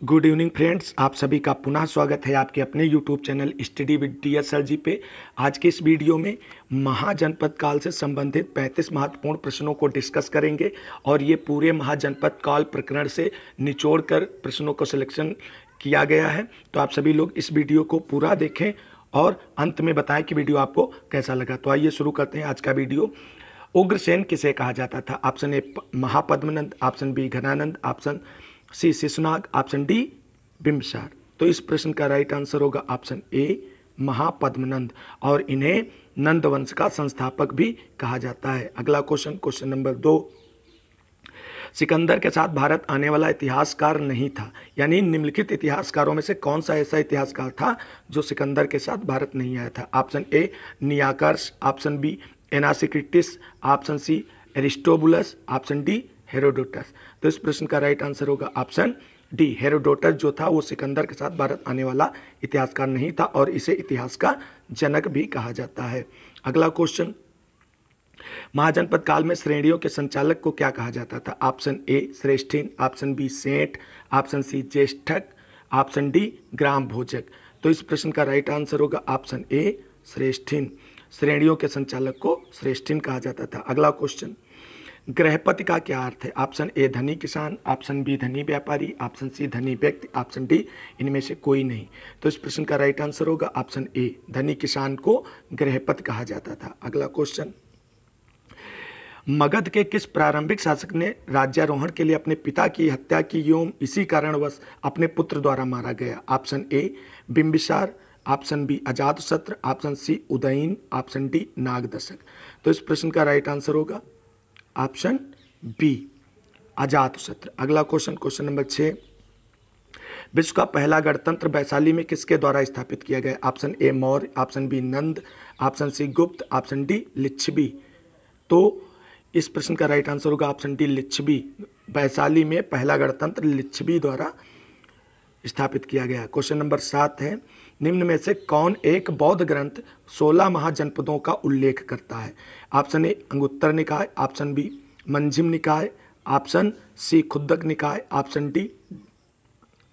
Good evening friends, आप सभी का पुनः स्वागत है आपके अपने YouTube channel study with DSR ji पे। आज के इस वीडियो में महाजनपद काल से संबंधित 35 महत्वपूर्ण प्रश्नों को डिस्कस करेंगे और ये पूरे महाजनपद काल प्रकरण से निचोड़ कर प्रश्नों को सिलेक्शन किया गया है। तो आप सभी लोग इस वीडियो को पूरा देखें और अंत में बताएं कि वीडियो आपको कैसा लगा। तो आइए शुरू करते हैं आज का वीडियो। उग्रसेन किसे कहा जाता था? Option A Mahapadmananda, option B Ghanananda, option C Shishunaga, option D Bimbisara. तो इस प्रश्न का राइट आंसर होगा ऑप्शन ए महापद्मनंद, और इन्हें नंद वंश का संस्थापक भी कहा जाता है। अगला क्वेश्चन नंबर 2, सिकंदर के साथ भारत आने वाला इतिहासकार नहीं था, यानी निम्नलिखित इतिहासकारों में से कौन सा ऐसा इतिहासकार था जो सिकंदर के साथ भारत नहीं आया था? Option A Nearchus, option B Onesicritus, option C Aristobulus, option D Herodotus. तो इस प्रश्न का राइट आंसर होगा ऑप्शन डी हेरोडोटस। जो था वो सिकंदर के साथ भारत आने वाला इतिहासकार नहीं था और इसे इतिहास का जनक भी कहा जाता है। अगला क्वेश्चन, महाजनपद काल में श्रेणियों के संचालक को क्या कहा जाता था? ऑप्शन ए श्रेष्ठीन, ऑप्शन बी सेठ, ऑप्शन सी ज्येष्ठक, ऑप्शन डी ग्राम भोजक। तो इस प्रश्न का राइट आंसर होगा ऑप्शन ए श्रेष्ठीन। श्रेणियों के संचालक को श्रेष्ठीन कहा जाता था। अगला क्वेश्चन, गृहपति का क्या अर्थ है? ऑप्शन ए धनी किसान, ऑप्शन बी धनी व्यापारी, ऑप्शन सी धनी व्यक्ति, ऑप्शन डी इनमें से कोई नहीं। तो इस प्रश्न का राइट आंसर होगा ऑप्शन ए धनी किसान को गृहपति कहा जाता था। अगला क्वेश्चन, मगध के किस प्रारंभिक शासक ने राज्यारोहण के लिए अपने पिता की हत्या की एवं इसी कारणवश अपने पुत्र द्वारा मारा गया? Option A Bimbisara, option B Ajatashatru, option C Udayana, option D Nagadashaka. तो इस प्रश्न का राइट आंसर होगा ऑप्शन बी अजातशत्रु। अगला क्वेश्चन नंबर 6, विश्व का पहला गणतंत्र वैशाली में किसके द्वारा स्थापित किया गया? Option A Maurya, option B Nanda, option C Gupta, option D Lichchhavi. तो इस प्रश्न का राइट आंसर होगा ऑप्शन डी लिच्छवी। वैशाली में पहला गणतंत्र लिच्छवी द्वारा स्थापित किया गया। क्वेश्चन नंबर 7 है, निम्न में से कौन एक बौद्ध ग्रंथ 16 महाजनपदों का उल्लेख करता है? ऑप्शन ए अंगुत्तर निकाय, ऑप्शन बी मंजिम निकाय, ऑप्शन सी खुद्दक निकाय, ऑप्शन डी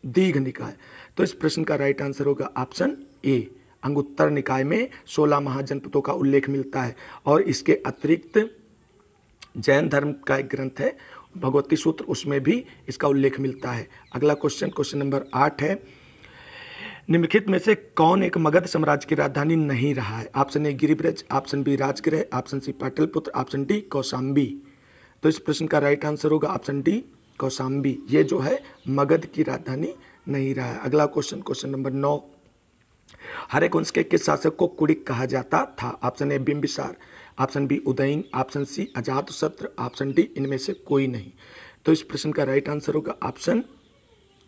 दीघ निकाय। तो इस प्रश्न का राइट आंसर होगा ऑप्शन ए अंगुत्तर निकाय में 16 महाजनपदों का उल्लेख मिलता है और इसके अतिरिक्त जैन धर्म का एक ग्रंथ है भगवती सूत्र, उसमें भी इसका उल्लेख मिलता है। अगला क्वेश्चन नंबर 8 है, निम्नलिखित में से कौन एक मगध साम्राज्य की राजधानी नहीं रहा है? Option A Giribraj, option B Rajgriha, option C Pataliputra, option D Kaushambi. तो इस प्रश्न का राइट आंसर होगा ऑप्शन डी कौशाम्बी। ये जो है मगध की राजधानी नहीं रहा है। अगला क्वेश्चन नंबर 9, हर्यक वंश के किस शासक को कुड़िक कहा जाता था? Option A Bimbisara, option B Udayana, option C Ajatashatru, option D इनमें से कोई नहीं। तो इस प्रश्न का राइट आंसर होगा ऑप्शन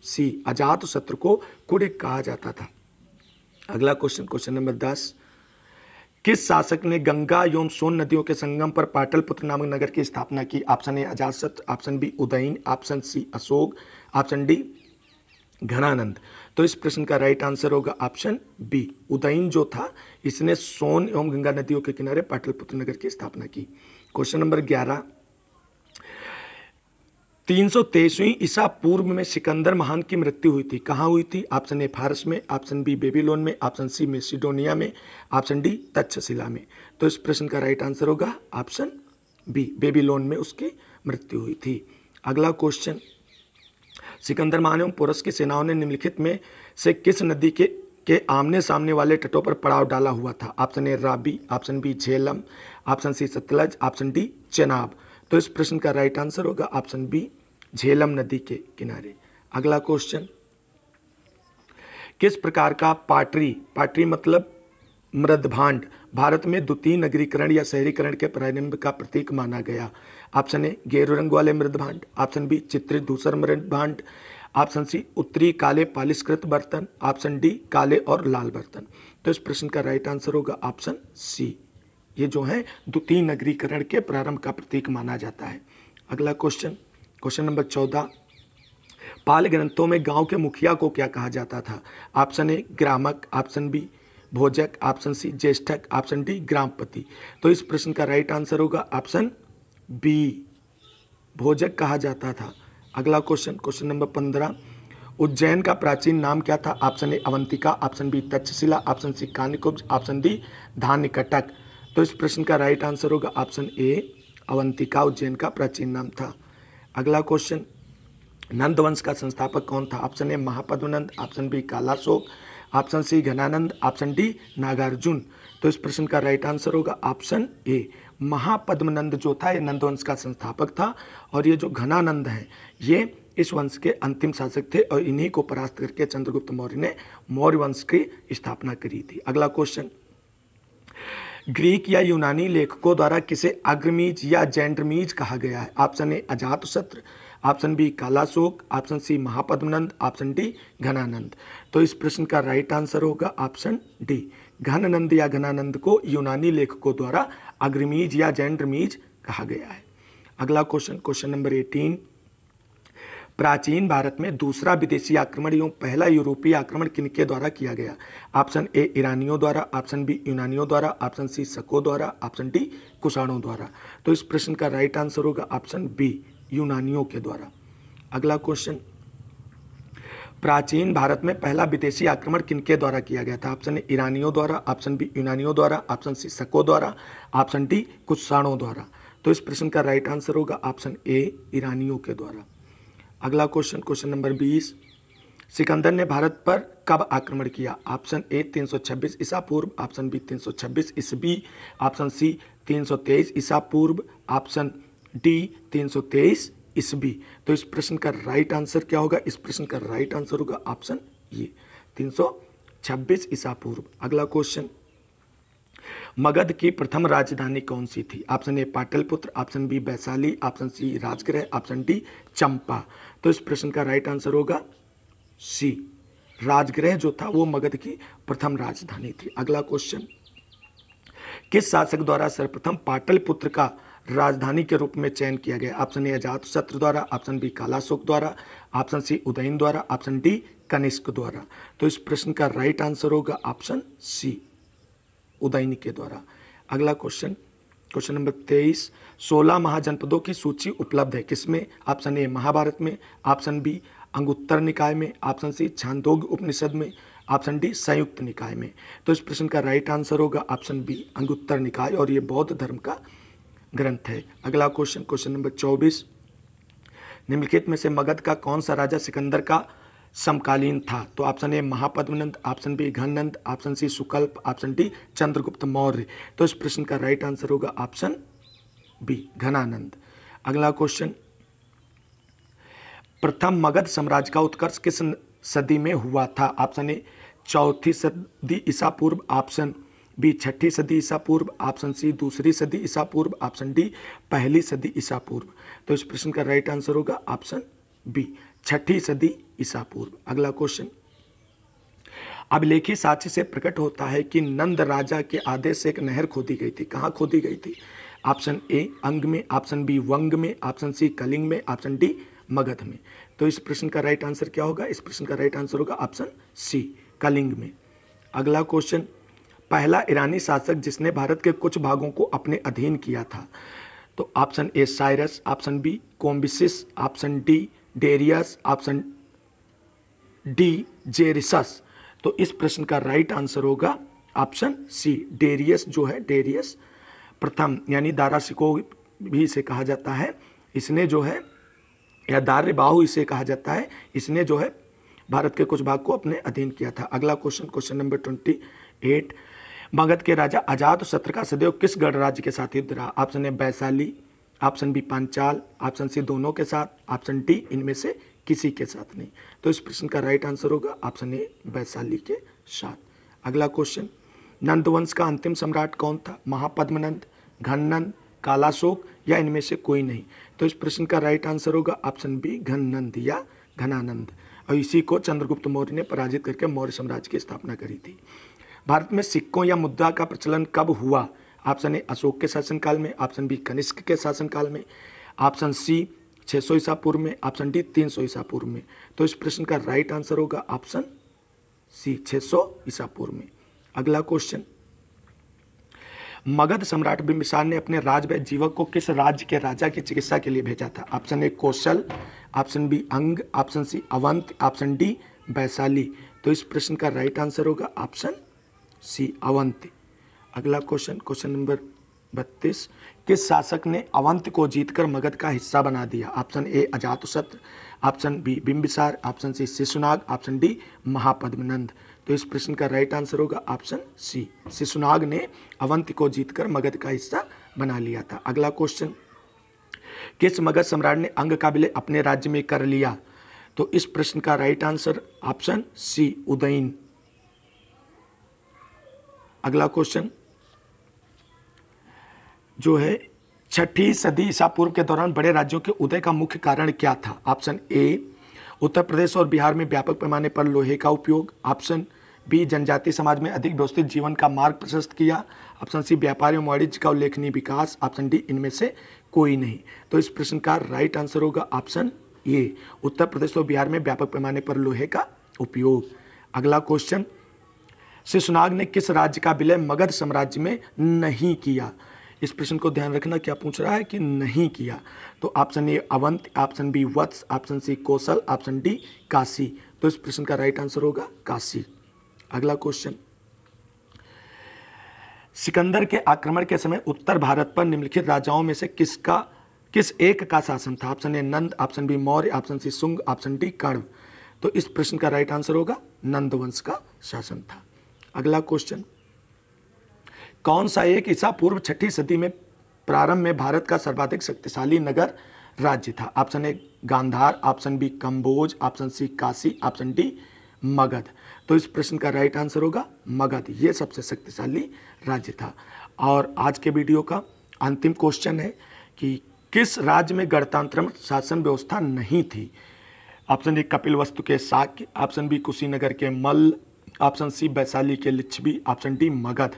सी अजातशत्रु को कुड़िक कहा जाता था। अगला क्वेश्चन नंबर 10, किस शासक ने गंगा एवं सोन नदियों के संगम पर पाटलिपुत्र नामक नगर की स्थापना की? Option A Ajatashatru, option B Udayana, option C Ashoka, option D Ghanananda. तो इस प्रश्न का राइट आंसर होगा ऑप्शन बी उदयन जो था इसने सोन एवं गंगा नदियों के किनारे पाटलिपुत्र नगर की स्थापना की। क्वेश्चन नंबर 11, 323वीं ईसा पूर्व में सिकंदर महान की मृत्यु हुई थी, कहाँ हुई थी? ऑप्शन ए फारस में, ऑप्शन बी बेबीलोन में, ऑप्शन सी मेसिडोनिया में, ऑप्शन डी तक्षशिला में। तो इस प्रश्न का राइट आंसर होगा ऑप्शन बी बेबीलोन में उसकी मृत्यु हुई थी। अगला क्वेश्चन, सिकंदर महान एवं पोरस की सेनाओं ने निम्नलिखित में से किस नदी के आमने सामने वाले तटों पर पड़ाव डाला हुआ था? Option A Ravi, option B Jhelum, option C Sutlej, option D Chenab. तो इस प्रश्न का राइट आंसर होगा ऑप्शन बी झेलम नदी के किनारे। अगला क्वेश्चन, किस प्रकार का पाटरी मतलब मृदभांड भारत में द्वितीय नगरीकरण या शहरीकरण के प्रारंभ का प्रतीक माना गया? ऑप्शन ए गेरू रंग वाले मृदभांड, ऑप्शन बी चित्रित धूसर मृदभांड, ऑप्शन सी उत्तरी काले पालिशकृत बर्तन, ऑप्शन डी काले और लाल बर्तन। तो इस प्रश्न का राइट आंसर होगा ऑप्शन सी, ये जो है द्वितीय नगरीकरण के प्रारंभ का प्रतीक माना जाता है। अगला क्वेश्चन नंबर 14, पाल ग्रंथों में गांव के मुखिया को क्या कहा जाता था? ऑप्शन ए ग्रामक, ऑप्शन बी भोजक, ऑप्शन सी ज्येष्ठक, ऑप्शन डी ग्रामपति। तो इस प्रश्न का राइट आंसर होगा ऑप्शन बी भोजक कहा जाता था। अगला क्वेश्चन नंबर 15, उज्जैन का प्राचीन नाम क्या था? Option A Avantika, option B Takshashila, option C Kanyakubja, option D Dhanyakataka. तो इस प्रश्न का राइट आंसर होगा ऑप्शन ए अवंतिका उज्जैन का प्राचीन नाम था। अगला क्वेश्चन, नंद वंश का संस्थापक कौन था? Option A Mahapadmananda, option B Kalashoka, option C Ghanananda, option D Nagarjuna. तो इस प्रश्न का राइट आंसर होगा ऑप्शन ए महापद्मनंद जो था ये नंद वंश का संस्थापक था, और ये जो घनानंद है ये इस वंश के अंतिम शासक थे, और इन्हीं को परास्त करके चंद्रगुप्त मौर्य ने मौर्य वंश की स्थापना करी थी। अगला क्वेश्चन, ग्रीक या यूनानी लेखकों द्वारा किसे अग्रमीज या जैंड्रमीज कहा गया है? Option A Ajatashatru, option B Kalashoka, option C Mahapadmananda, option D Ghanananda. तो इस प्रश्न का राइट आंसर होगा ऑप्शन डी घनानंद या घनानंद को यूनानी लेखकों द्वारा अग्रमीज या जैंड्रमीज कहा गया है। अगला क्वेश्चन, क्वेश्चन नंबर 18, प्राचीन भारत में दूसरा विदेशी आक्रमण एवं पहला यूरोपीय आक्रमण किनके द्वारा किया गया? ऑप्शन ए ईरानियों द्वारा, ऑप्शन बी यूनानियों द्वारा, ऑप्शन सी शकों द्वारा, ऑप्शन डी कुषाणों द्वारा। तो इस प्रश्न का राइट आंसर होगा ऑप्शन बी यूनानियों के द्वारा। अगला क्वेश्चन, प्राचीन भारत में पहला विदेशी आक्रमण किनके द्वारा किया गया था? ऑप्शन ए ईरानियों द्वारा, ऑप्शन बी यूनानियों द्वारा, ऑप्शन सी शकों द्वारा, ऑप्शन डी कुषाणों द्वारा। तो इस प्रश्न का राइट आंसर होगा ऑप्शन ए ईरानियों के द्वारा। अगला क्वेश्चन, क्वेश्चन नंबर 20, सिकंदर ने भारत पर कब आक्रमण किया? ऑप्शन ए 326 ईसा पूर्व, ऑप्शन बी 326 ईस्वी, ऑप्शन सी 323 ईसा पूर्व, ऑप्शन डी 323 ईस्वी। तो इस प्रश्न का राइट आंसर क्या होगा? इस प्रश्न का राइट आंसर होगा ऑप्शन ये 326 ईसा पूर्व। अगला क्वेश्चन, मगध की प्रथम राजधानी कौन सी थी? Option A Pataliputra, option B Vaishali, option C Rajgriha, option D Champa. तो इस प्रश्न का राइट आंसर होगा सी राजगृह जो था वो मगध की प्रथम राजधानी थी। अगला क्वेश्चन, किस शासक द्वारा सर्वप्रथम पाटलिपुत्र का राजधानी के रूप में चयन किया गया? ऑप्शन ए अजातशत्रु द्वारा, ऑप्शन बी कालाशोक द्वारा, ऑप्शन सी उदयन द्वारा, ऑप्शन डी कनिष्क द्वारा। तो इस प्रश्न का राइट आंसर होगा ऑप्शन सी उदयन के द्वारा। अगला क्वेश्चन, क्वेश्चन नंबर 23, 16 महाजनपदों की सूची उपलब्ध है किसमें? ऑप्शन ए महाभारत में, ऑप्शन बी अंगुत्तर निकाय में, ऑप्शन सी छांदोग्य उपनिषद में, ऑप्शन डी संयुक्त निकाय में। तो इस प्रश्न का राइट आंसर होगा ऑप्शन बी अंगुत्तर निकाय, और ये बौद्ध धर्म का ग्रंथ है। अगला क्वेश्चन, क्वेश्चन नंबर 24, निम्नलिखित में से मगध का कौन सा राजा सिकंदर का समकालीन था? तो option A Mahapadmananda, option B Ghanananda, option C Sukalpa, option D Chandragupta Maurya. तो इस प्रश्न का राइट आंसर होगा ऑप्शन बी घनानंद। अगला क्वेश्चन, प्रथम मगध साम्राज्य का उत्कर्ष किस सदी में हुआ था? ऑप्शन ए चौथी सदी ईसा पूर्व, ऑप्शन बी छठी सदी ईसा पूर्व, ऑप्शन सी दूसरी सदी ईसा पूर्व, ऑप्शन डी पहली सदी ईसा पूर्व। तो इस प्रश्न का राइट आंसर होगा ऑप्शन बी छठी सदी ईसा पूर्व। अगला क्वेश्चन, अभिलेखी साक्ष्य से प्रकट होता है कि नंद राजा के आदेश से एक नहर खोदी गई थी। कहाँ खोदी गई थी? ऑप्शन ए अंग में, ऑप्शन बी वंग में, ऑप्शन सी कलिंग में, ऑप्शन डी मगध में। तो इस प्रश्न का राइट आंसर क्या होगा? इस प्रश्न का राइट आंसर होगा ऑप्शन सी कलिंग में। अगला क्वेश्चन, पहला ईरानी शासक जिसने भारत के कुछ भागों को अपने अधीन किया था? तो option A Cyrus, option B Cambyses, option D Darius, option D Xerxes. तो इस प्रश्न का राइट आंसर होगा ऑप्शन सी डेरियस जो है, डेरियस प्रथम, यानी दाराशिको भी इसे कहा जाता है। इसने जो है, या दार्यबाहु इसे कहा जाता है, इसने जो है भारत के कुछ भाग को अपने अधीन किया था। अगला क्वेश्चन, क्वेश्चन नंबर 28, मगध के राजा अजातशत्रु का सदैव किस गणराज्य के साथ युद्ध रहा? Option A Vaishali, option B Panchal, option C दोनों के साथ, ऑप्शन डी इनमें से किसी के साथ नहीं। तो इस प्रश्न का राइट आंसर होगा ऑप्शन ए वैशाली के साथ। अगला क्वेश्चन, नंद वंश का अंतिम सम्राट कौन था? महापद्मनंद, घननंद, कालाशोक या इनमें से कोई नहीं। तो इस प्रश्न का राइट आंसर होगा ऑप्शन बी घननंद या घनानंद, और इसी को चंद्रगुप्त मौर्य ने पराजित करके मौर्य साम्राज्य की स्थापना करी थी। भारत में सिक्कों या मुद्रा का प्रचलन कब हुआ? ऑप्शन ए अशोक के शासनकाल में, ऑप्शन बी कनिष्क के शासनकाल में, ऑप्शन सी 600 ईसा पूर्व में, ऑप्शन डी 300 ईसा पूर्व में। तो इस प्रश्न का राइट आंसर होगा ऑप्शन सी 600 ईसा पूर्व में। अगला क्वेश्चन, मगध सम्राट बिंबिसार ने अपने राजवैद्य जीवक को किस राज्य के राजा की चिकित्सा के लिए भेजा था? Option A Kaushal, option B Anga, option C Avant, option D Vaishali. तो इस प्रश्न का राइट आंसर होगा ऑप्शन सी अवंत। अगला क्वेश्चन, क्वेश्चन नंबर 32, किस शासक ने अवंत को जीतकर मगध का हिस्सा बना दिया? Option A Ajatashatru, option B Bimbisara, option C Shishunaga, option D Mahapadmananda. तो इस प्रश्न का राइट आंसर होगा ऑप्शन सी, शिशुनाग ने अवंत को जीतकर मगध का हिस्सा बना लिया था। अगला क्वेश्चन, किस मगध सम्राट ने अंग का विलय अपने राज्य में कर लिया? तो इस प्रश्न का right answer option C Udayana. अगला क्वेश्चन जो है, 6ठी सदी ईसा पूर्व के दौरान बड़े राज्यों के उदय का मुख्य कारण क्या था? ऑप्शन ए उत्तर प्रदेश और बिहार में व्यापक पैमाने पर लोहे का उपयोग, ऑप्शन बी जनजातीय समाज में अधिक व्यवस्थित जीवन का मार्ग प्रशस्त किया, ऑप्शन सी व्यापार एवं वाणिज्य का उल्लेखनीय विकास, ऑप्शन डी इनमें से कोई नहीं। तो इस प्रश्न का राइट आंसर होगा ऑप्शन ए, उत्तर प्रदेश और बिहार में व्यापक पैमाने पर लोहे का उपयोग। अगला क्वेश्चन, शिशुनाग ने किस राज्य का विलय मगध साम्राज्य में नहीं किया? इस प्रश्न को ध्यान रखना, क्या पूछ रहा है कि नहीं किया। तो option A Avanti, option B Vatsa, option C Koshal, option D Kashi. तो इस प्रश्न का राइट आंसर होगा काशी। अगला क्वेश्चन, सिकंदर के आक्रमण के समय उत्तर भारत पर निम्नलिखित राजाओं में से किस एक का शासन था? Option A Nanda, option B Maurya, option C Shunga, option D Kanva. तो इस प्रश्न का राइट आंसर होगा नंद वंश का शासन था। अगला क्वेश्चन, कौन सा एक ईसा पूर्व 6ठी सदी में प्रारंभ में भारत का सर्वाधिक शक्तिशाली नगर राज्य था? Option A Gandhara, option B Kamboja, option C Kashi, option D Magadha. तो इस प्रश्न का राइट आंसर होगा मगध, ये सबसे शक्तिशाली राज्य था। और आज के वीडियो का अंतिम क्वेश्चन है कि किस राज्य में गणतंत्र शासन व्यवस्था नहीं थी? ऑप्शन ए कपिलवस्तु के शाक्य, ऑप्शन बी कुशीनगर के मल्ल, ऑप्शन सी वैशाली के लिच्छवी, ऑप्शन डी मगध।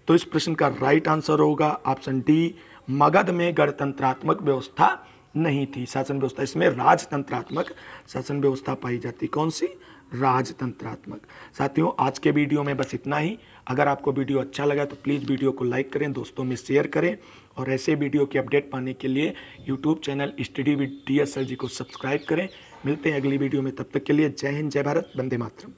तो इस प्रश्न का राइट आंसर होगा ऑप्शन डी, मगध में गणतंत्रात्मक व्यवस्था नहीं थी, शासन व्यवस्था। इसमें राजतंत्रात्मक शासन व्यवस्था पाई जाती। कौन सी? राजतंत्रात्मक। साथियों, आज के वीडियो में बस इतना ही। अगर आपको वीडियो अच्छा लगा तो प्लीज़ वीडियो को लाइक करें, दोस्तों में शेयर करें और ऐसे वीडियो की अपडेट पाने के लिए YouTube channel study with DSL जी को सब्सक्राइब करें। मिलते हैं अगली वीडियो में, तब तक के लिए जय हिंद, जय भारत, वंदे मातरम।